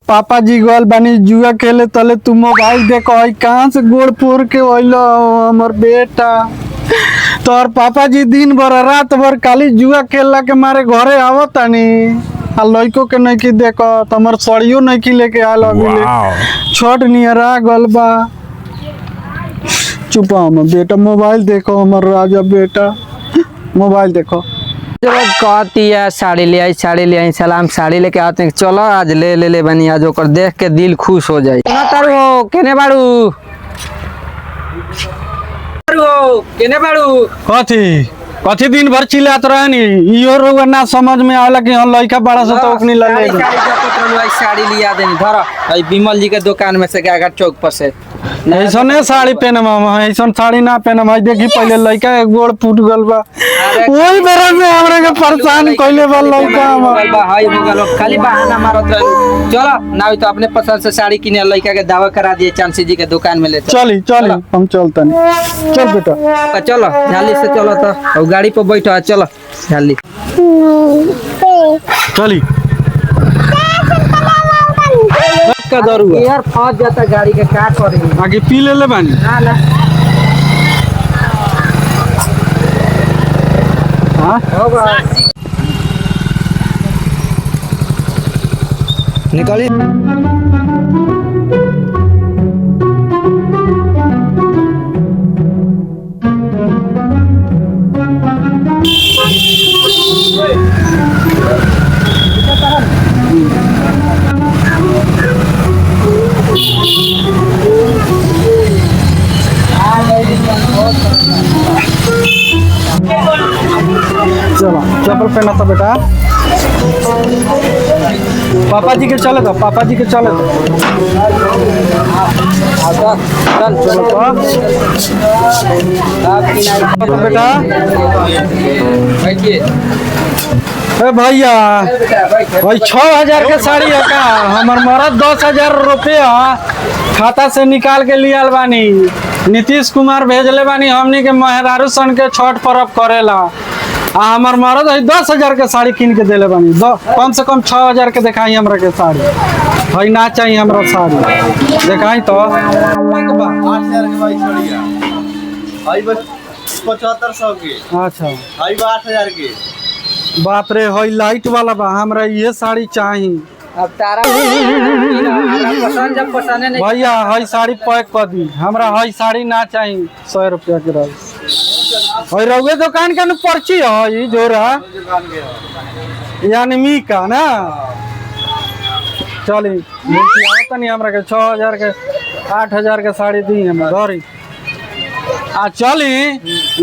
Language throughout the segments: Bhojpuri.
पापा जी गोल बानी जुआ खेले तले तू मोबाइल देखो कहाँ से गोड़ पोर के ओइलो हमर बेटा। तोर पापा जी दिन भर रात भर खाली जुआ खेलला के मारे घरे आवतानी आ लइको के नहीं की देखो तमर सड़ियो नहीं की लेके आल अभी छोट नियरा गल बा। चुपा हम बेटा मोबाइल देखो हमर राजा बेटा मोबाइल देखो। कहती है साड़ी ले आई सलाम साड़ी लेके आते हैं। चलो आज ले बनी आज ओकर देख के दिल खुश हो जाए। केने बाड़ू कथी कथी दिन भर चिल्लात रहे नी इहो रोग ना समझ में आवला कि हम लइका बड़ा से तो ओकनी ला ले साड़ी लिया देनी धर विमल जी के दुकान में से गागर चौक पर से ऐसने साड़ी पहनम हम ऐसन साड़ी ना पहनम है देखी पहले लइका के गोड़ फूट गल बा ओही बेरा में हमरा के परेशान कइले बा लइका हम खाली बहाना मारत रहे। चलो ना तो अपने पसंद से साड़ी किने लइका के दावा करा दिए चांसी जी के दुकान में ले चली हम चलतन चल बेटा चलो जल्दी से चलो तो गाड़ी पर बैठो चलो जल्दी चली का दारू यार फंस जाता गाड़ी के का करे आगे पी ले बानी ना ना हां होगा निकाली चलो चप्पल पहना था बेटा पापा जी के चले तो पापा जी के चले तो चलो बेटा ए भैया भाई 6000 के साड़ी है का हमार मरद 10,000 रुपया खाता से निकाल के लियाल बानी नीतीश कुमार भेजले बानी हमनी के मेहरारू सन के छठ पर्व करेला आ हमार मरद 10,000 के साड़ी किन के देले बानी कम से कम 6,000 के दिखाई हमरा के साड़ी भाई ना चाहिए हमरा साड़ी दिखाई तो 8,000 के भाई छोड़िया भाई बस 7500 के अच्छा भाई 8,000 के बाप रे हई लाइट वाला बा हमरा ये साड़ी चाहिए अब तारा पसंद जब पसंद नहीं भैया हई साड़ी पैक कर दी हमरा हई साड़ी ना चाहिए 100 रुपया के रही हई रउए दुकान के पर्ची है जोरा यानी मी का ना चली तनी हमरा के 6,000 के 8,000 के साड़ी दी हम धरी आ चली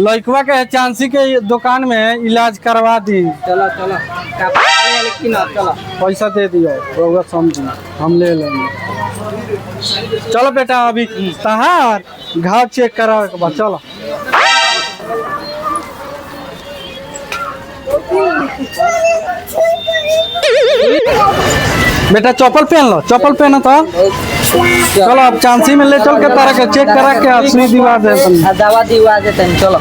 लइकवा के चांसी के दुकान में इलाज करवा दी। चलो चलो चलो पैसा दे दियो रउआ समझी हम ले लेंगे। चलो बेटा अभी तहार घाव चेक करा के बाद चलो बेटा चप्पल पहन लो चप्पल पहनो तो चलो अब चांसी में ले चल के तारा के चेक करा के असली दिवा दे दवा दिवा देते चलो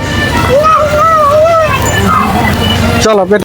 चलो बेटा।